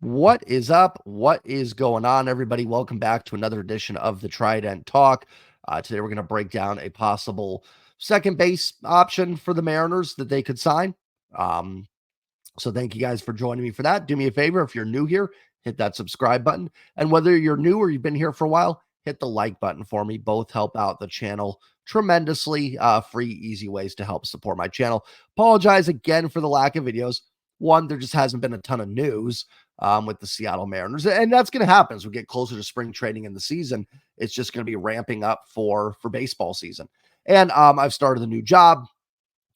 What is up? What is going on, everybody? Welcome back to another edition of the Trident Talk. Today, we're going to break down a possible second base option for the Mariners that they could sign. So, thank you guys for joining me for that. Do me a favor, if you're new here, hit that subscribe button. And whether you're new or you've been here for a while, hit the like button for me. Both help out the channel tremendously. Free, easy ways to help support my channel. Apologize again for the lack of videos. One, there just hasn't been a ton of news with the Seattle Mariners. And that's going to happen as we get closer to spring training in the season. It's just going to be ramping up for baseball season. And I've started a new job,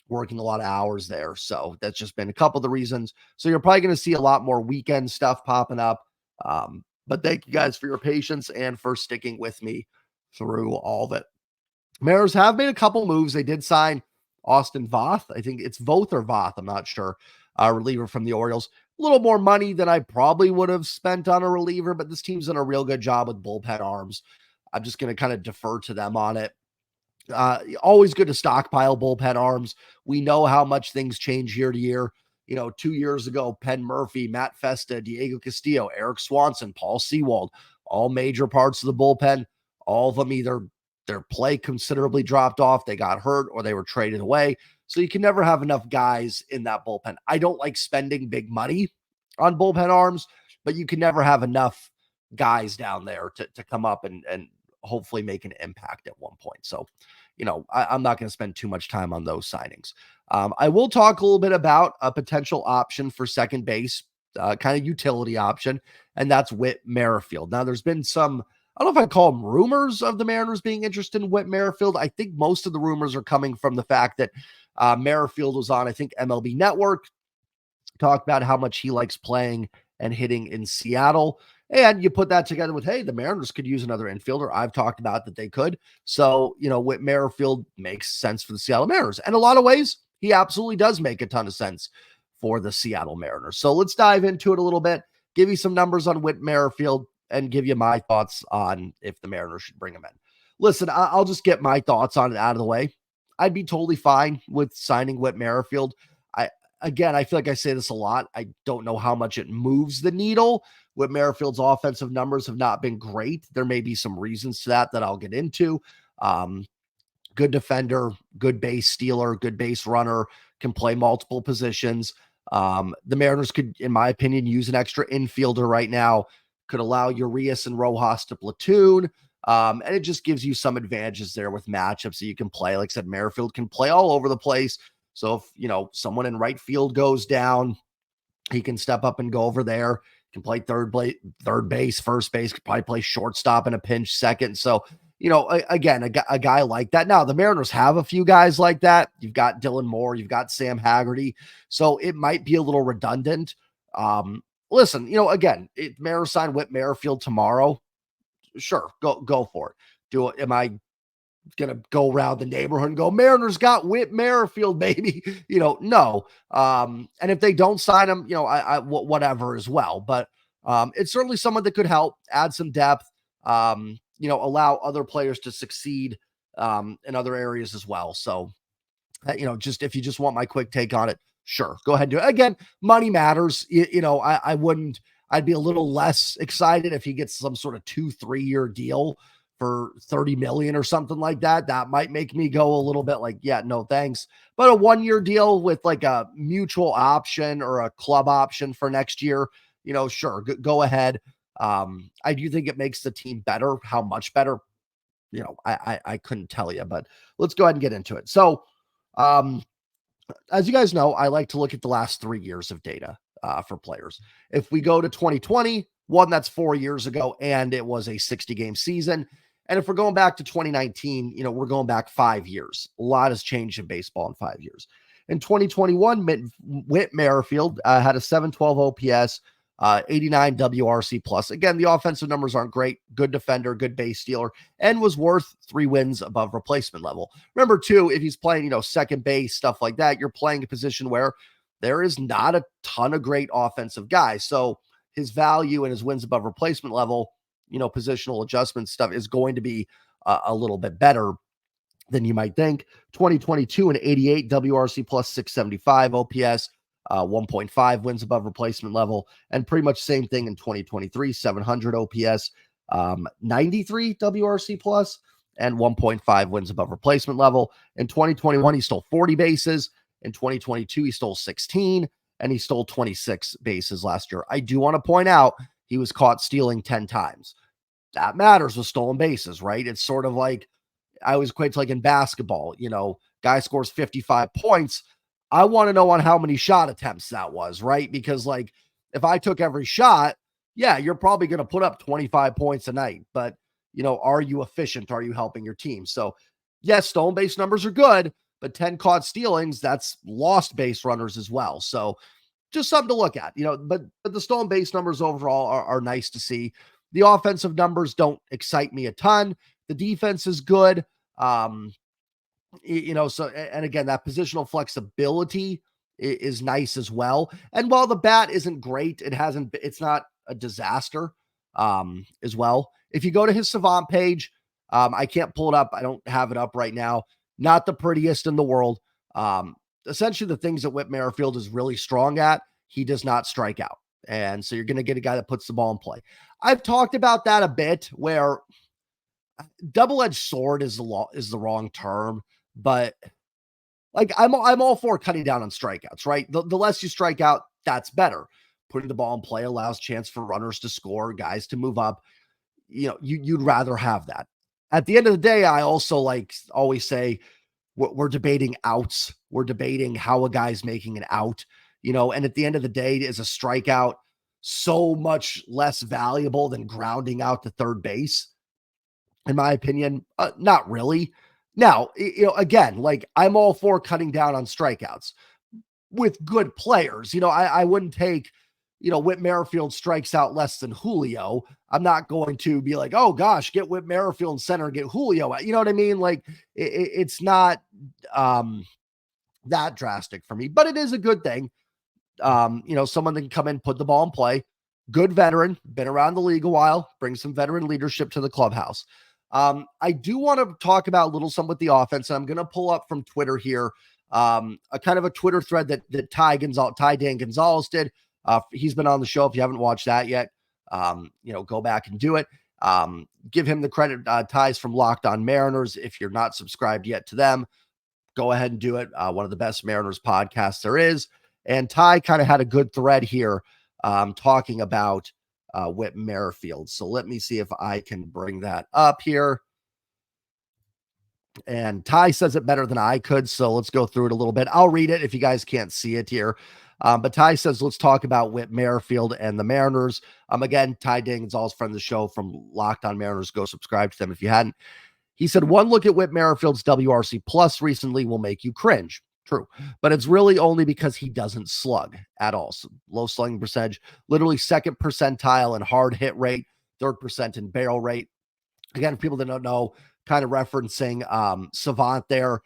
working a lot of hours there. So that's just been a couple of the reasons. So you're probably going to see a lot more weekend stuff popping up. But thank you guys for your patience and for sticking with me through all of it. Mariners have made a couple moves. They did sign Austin Voth. I think it's Voth or Voth. I'm not sure. Reliever from the Orioles. A little more money than I probably would have spent on a reliever, but this team's done a real good job with bullpen arms. I'm just going to kind of defer to them on it. Always good to stockpile bullpen arms. We know how much things change year to year. 2 years ago, Penn Murphy, Matt Festa, Diego Castillo, Eric Swanson, Paul Sewald, all major parts of the bullpen. All of them either their play considerably dropped off, they got hurt, or they were traded away. So you can never have enough guys in that bullpen. I don't like spending big money on bullpen arms, but you can never have enough guys down there to come up and hopefully make an impact at one point. So, I'm not going to spend too much time on those signings. I will talk a little bit about a potential option for second base, kind of utility option, and that's Whit Merrifield. Now, there's been some, I don't know if I call them rumors of the Mariners being interested in Whit Merrifield. I think most of the rumors are coming from the fact that Merrifield was on, I think, MLB Network, talked about how much he likes playing and hitting in Seattle. And you put that together with, hey, the Mariners could use another infielder. I've talked about that they could. So, Whit Merrifield makes sense for the Seattle Mariners. And a lot of ways, he absolutely does make a ton of sense for the Seattle Mariners. So let's dive into it a little bit, give you some numbers on Whit Merrifield, and give you my thoughts on if the Mariners should bring him in. Listen, I'll just get my thoughts on it out of the way. I'd be totally fine with signing Whit Merrifield. Again, I feel like I say this a lot. I don't know how much it moves the needle. Whit Merrifield's offensive numbers have not been great. There may be some reasons to that I'll get into. Good defender, good base stealer, good base runner, can play multiple positions. The Mariners could, in my opinion, use an extra infielder right now. Could allow Urias and Rojas to platoon. And it just gives you some advantages there with matchups that you can play. Like I said, Merrifield can play all over the place. So if, someone in right field goes down, he can step up and go over there. Can play third base, first base, could probably play shortstop in a pinch, second. So, again, a guy like that. Now, the Mariners have a few guys like that. You've got Dylan Moore, you've got Sam Haggerty. So it might be a little redundant. Listen, again, if Mariners sign Whit Merrifield tomorrow, sure, go for it. Am I gonna go around the neighborhood and go, Mariners got Whit Merrifield, baby? No. And if they don't sign him, whatever as well. But it's certainly someone that could help add some depth. Allow other players to succeed in other areas as well. So, just if you just want my quick take on it, sure, go ahead and do it. Again, money matters. I wouldn't. I'd be a little less excited if he gets some sort of 2-3 year deal for $30 million or something like that. That might make me go a little bit like, yeah, no, thanks. But a 1 year deal with like a mutual option or a club option for next year, sure, go ahead. I do think it makes the team better. How much better? I couldn't tell you, but let's go ahead and get into it. So, as you guys know, I like to look at the last 3 years of data for players. If we go to 2020, that's 4 years ago, and it was a 60-game season. And if we're going back to 2019, we're going back 5 years. A lot has changed in baseball in 5 years. In 2021, Whit Merrifield had a 712 OPS, 89 WRC plus. Again, the offensive numbers aren't great. Good defender, good base stealer, and was worth 3 wins above replacement level. Remember, too, if he's playing, second base, stuff like that, you're playing a position where there is not a ton of great offensive guys. So his value and his wins above replacement level, positional adjustment stuff is going to be a little bit better than you might think. 2022, an 88 WRC plus 675 OPS, 1.5 wins above replacement level, and pretty much same thing in 2023, 700 OPS, 93 WRC plus, and 1.5 wins above replacement level. In 2021, he stole 40 bases. In 2022, he stole 16, and he stole 26 bases last year. I do want to point out he was caught stealing 10 times. That matters with stolen bases, right? It's sort of like, I always equate to like in basketball, guy scores 55 points. I want to know on how many shot attempts that was, right? Because like if I took every shot, yeah, you're probably going to put up 25 points a night, but are you efficient? Are you helping your team? So yes, stolen base numbers are good, but 10 caught stealings, that's lost base runners as well. So just something to look at, but the stolen base numbers overall are nice to see. The offensive numbers don't excite me a ton. The defense is good. So, and again, that positional flexibility is nice as well. And while the bat isn't great, it's not a disaster, as well. If you go to his Savant page, I can't pull it up. I don't have it up right now. Not the prettiest in the world. Essentially the things that Whit Merrifield is really strong at, he does not strike out. And so you're going to get a guy that puts the ball in play. I've talked about that a bit, where double-edged sword is the wrong term, but like I'm all for cutting down on strikeouts, right? The less you strike out, that's better. Putting the ball in play allows chance for runners to score, guys to move up. You'd rather have that. At the end of the day, I also always say we're debating outs. We're debating how a guy's making an out, and at the end of the day, is a strikeout so much less valuable than grounding out to third base? In my opinion, not really. Now, again, I'm all for cutting down on strikeouts with good players. I wouldn't take, Whit Merrifield strikes out less than Julio. I'm not going to be like, oh gosh, get Whit Merrifield in center and get Julio out. You know what I mean? It's not that drastic for me, but it is a good thing. Someone that can come in, put the ball in play, good veteran, been around the league a while, bring some veteran leadership to the clubhouse. I do want to talk about a little something with the offense. And I'm going to pull up from Twitter here, a kind of a Twitter thread that Ty Dan Gonzalez did. He's been on the show. If you haven't watched that yet, go back and do it. Give him the credit. Ty's from Locked On Mariners. If you're not subscribed yet to them, go ahead and do it. One of the best Mariners podcasts there is. And Ty kind of had a good thread here, talking about Whit Merrifield. So let me see if I can bring that up here. And Ty says it better than I could, so let's go through it a little bit. I'll read it if you guys can't see it here. But Ty says, let's talk about Whit Merrifield and the Mariners. Again, Ty Gonzalez, friend of the show from Locked On Mariners. Go subscribe to them if you hadn't. He said, one look at Whit Merrifield's WRC plus recently will make you cringe. True, but it's really only because he doesn't slug at all. So low slugging percentage, literally second percentile in hard hit rate, third percent in barrel rate. Again, for people that don't know, kind of referencing Savant there,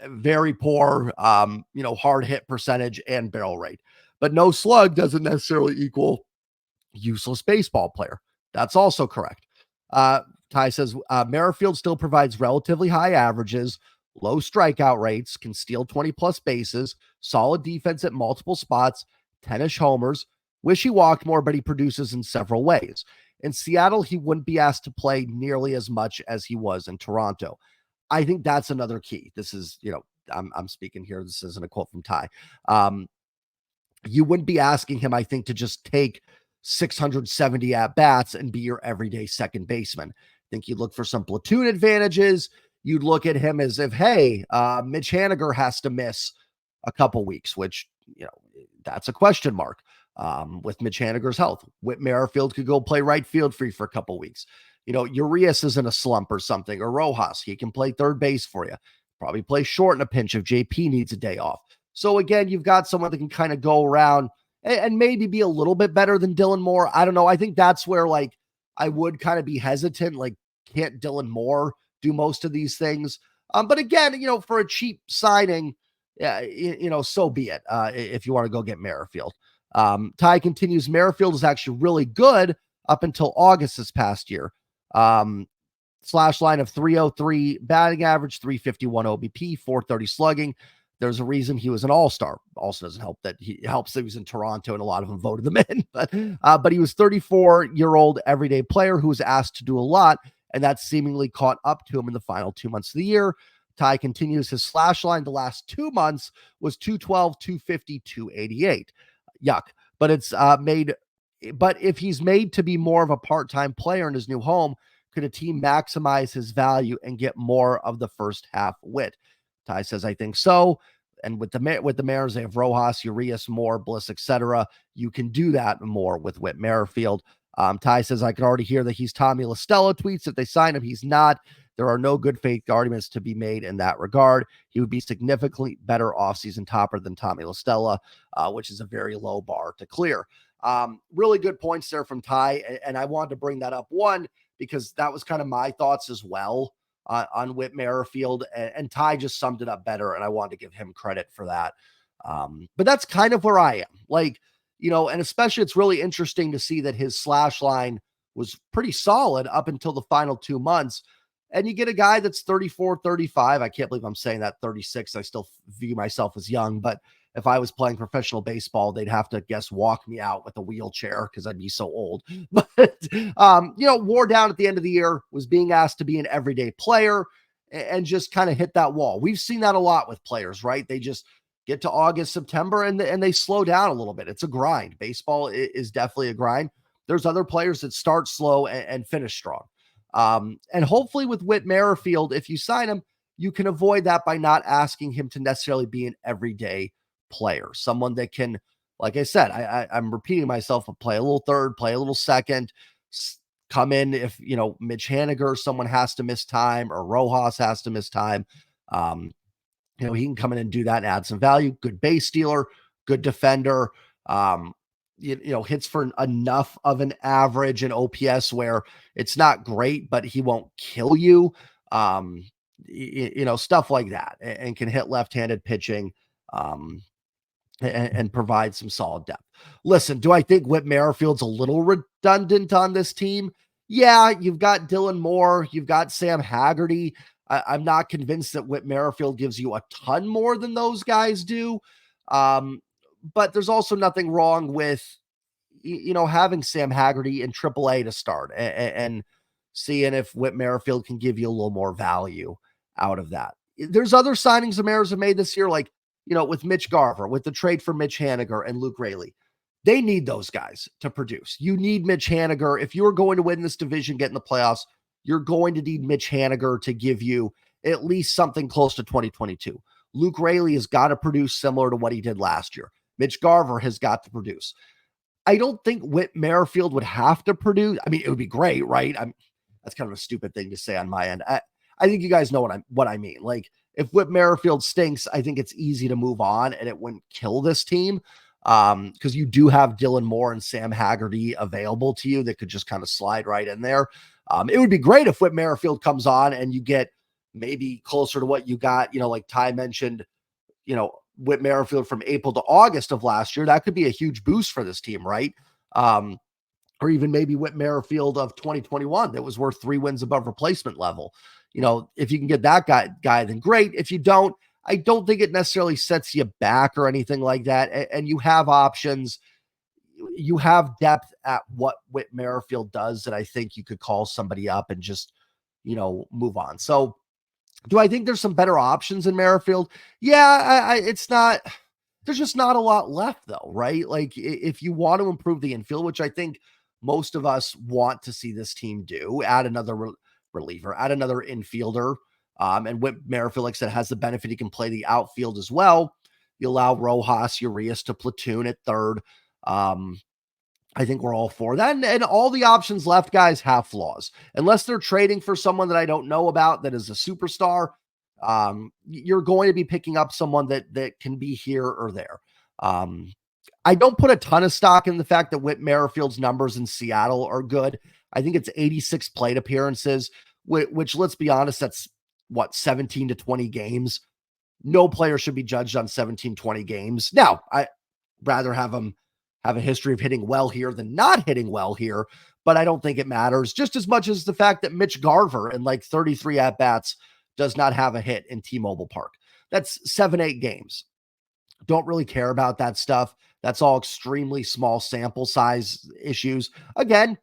very poor, hard hit percentage and barrel rate. But no slug doesn't necessarily equal useless baseball player. That's also correct. Ty says, Merrifield still provides relatively high averages, low strikeout rates, can steal 20 plus bases, solid defense at multiple spots, 10-ish homers. Wish he walked more, but he produces in several ways. In Seattle, he wouldn't be asked to play nearly as much as he was in Toronto. I think that's another key. This is, I'm speaking here. This isn't a quote from Ty. You wouldn't be asking him, I think, to just take 670 at-bats and be your everyday second baseman. I think you'd look for some platoon advantages. You'd look at him as if, hey, Mitch Haniger has to miss a couple weeks, which, that's a question mark with Mitch Haniger's health. Whit Merrifield could go play right field for you for a couple weeks. Urias is in a slump or something, or Rojas. He can play third base for you. Probably play short in a pinch if JP needs a day off. So again, you've got someone that can kind of go around and maybe be a little bit better than Dylan Moore. I don't know. I think that's where I would kind of be hesitant. Can't Dylan Moore do most of these things? But again, for a cheap signing, so be it. If you want to go get Merrifield. Ty continues, Merrifield is actually really good up until August this past year. Slash line of 303 batting average, 351 OBP, 430 slugging. There's a reason he was an all-star. Also doesn't help that he helps that he was in Toronto and a lot of them voted him in. But he was 34-year-old everyday player who was asked to do a lot, and that seemingly caught up to him in the final 2 months of the year. Ty continues his slash line the last 2 months was 212, 250, 288. Yuck. But but if he's made to be more of a part-time player in his new home, could a team maximize his value and get more of the first half Whit? Ty says, I think so. And with the Mariners, they have Rojas, Urias, Moore, Bliss, etc. You can do that more with Whit Merrifield. Ty says, I can already hear that he's Tommy La Stella tweets. If they sign him, he's not. There are no good faith arguments to be made in that regard. He would be significantly better offseason topper than Tommy La Stella, which is a very low bar to clear. Really good points there from Ty. And I wanted to bring that up, one, because that was kind of my thoughts as well on Whit Merrifield, and Ty just summed it up better, and I wanted to give him credit for that. But that's kind of where I am. Like, and especially it's really interesting to see that his slash line was pretty solid up until the final 2 months. And you get a guy that's 34, 35. I can't believe I'm saying that, 36. I still view myself as young, but if I was playing professional baseball, they'd have to walk me out with a wheelchair because I'd be so old. But, wore down at the end of the year, was being asked to be an everyday player and just kind of hit that wall. We've seen that a lot with players, right? They just get to August, September, and they slow down a little bit. It's a grind. Baseball is definitely a grind. There's other players that start slow and finish strong. And hopefully with Whit Merrifield, if you sign him, you can avoid that by not asking him to necessarily be an everyday player, someone that can, like I said, I'm repeating myself, but play a little third, play a little second, come in if, Mitch Haniger, someone has to miss time, or Rojas has to miss time. He can come in and do that and add some value. Good base stealer, good defender, hits for enough of an average in OPS where it's not great, but he won't kill you. Stuff like that, and can hit left-handed pitching. And provide some solid depth. Listen, do I think Whit Merrifield's a little redundant on this team? Yeah, you've got Dylan Moore, you've got Sam Haggerty. I'm not convinced that Whit Merrifield gives you a ton more than those guys do. But there's also nothing wrong with, having Sam Haggerty in AAA to start and seeing if Whit Merrifield can give you a little more value out of that. There's other signings the Mariners have made this year, like, with Mitch Garver, with the trade for Mitch Haniger and Luke Raley. They need those guys to produce. You need Mitch Haniger. If you are going to win this division, get in the playoffs, you're going to need Mitch Haniger to give you at least something close to 2022. Luke Raley has got to produce similar to what he did last year. Mitch Garver has got to produce. I don't think Whit Merrifield would have to produce. I mean, it would be great, right? That's kind of a stupid thing to say on my end. I think you guys know what I mean. Like, if Whit Merrifield stinks, I think it's easy to move on and it wouldn't kill this team, because you do have Dylan Moore and Sam Haggerty available to you that could just kind of slide right in there. It would be great if Whit Merrifield comes on and you get maybe closer to what you got, like Ty mentioned, Whit Merrifield from April to August of last year. That could be a huge boost for this team, right? Or even maybe Whit Merrifield of 2021 that was worth 3 wins above replacement level. If you can get that guy, then great. If you don't, I don't think it necessarily sets you back or anything like that. And you have options. You have depth at what Whit Merrifield does that I think you could call somebody up and just, move on. So do I think there's some better options in Merrifield? Yeah, it's not. There's just not a lot left though, right? Like, if you want to improve the infield, which I think most of us want to see this team do, add another reliever, add another infielder. And Whit Merrifield, like I said, has the benefit he can play the outfield as well. You allow Rojas, Urias to platoon at third. I think we're all for that. And all the options left, guys, have flaws. Unless they're trading for someone that I don't know about that is a superstar, you're going to be picking up someone that can be here or there. I don't put a ton of stock in the fact that Whit Merrifield's numbers in Seattle are good. I think it's 86 plate appearances, which, let's be honest, that's 17 to 20 games. No player should be judged on 17, 20 games. Now, I'd rather have him have a history of hitting well here than not hitting well here, but I don't think it matters just as much as the fact that Mitch Garver in 33 at-bats does not have a hit in T-Mobile Park. That's 7, 8 games. Don't really care about that stuff. That's all extremely small sample size issues. Again,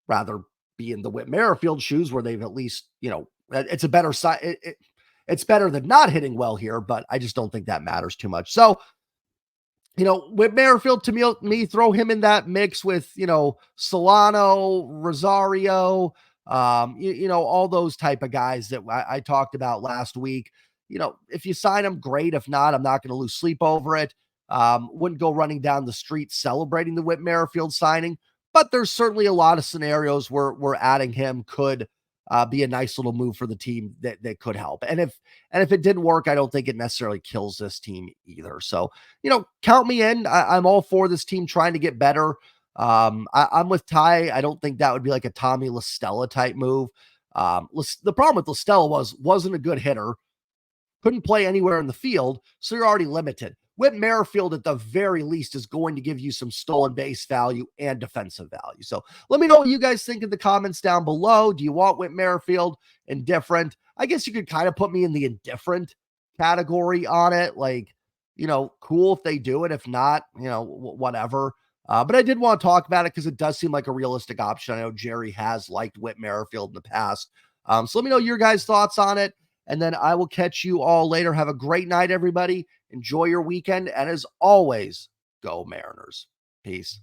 rather be in the Whit Merrifield shoes where they've at least, it's a better side. It's better than not hitting well here, but I just don't think that matters too much. So, with Merrifield, to me, throw him in that mix with, Solano, Rosario, all those type of guys that I talked about last week. If you sign them, great. If not, I'm not going to lose sleep over it. Wouldn't go running down the street celebrating the Whit Merrifield signing, but there's certainly a lot of scenarios where adding him could be a nice little move for the team that could help. And if it didn't work, I don't think it necessarily kills this team either. So, count me in. I'm all for this team trying to get better. I'm with Ty. I don't think that would be like a Tommy La Stella type move. The problem with La Stella wasn't a good hitter, couldn't play anywhere in the field, so you're already limited. Whit Merrifield, at the very least, is going to give you some stolen base value and defensive value. So let me know what you guys think in the comments down below. Do you want Whit Merrifield? Indifferent? I guess you could kind of put me in the indifferent category on it. Like, cool if they do it. If not, whatever. But I did want to talk about it because it does seem like a realistic option. I know Jerry has liked Whit Merrifield in the past. So let me know your guys' thoughts on it. And then I will catch you all later. Have a great night, everybody. Enjoy your weekend. And as always, go Mariners. Peace.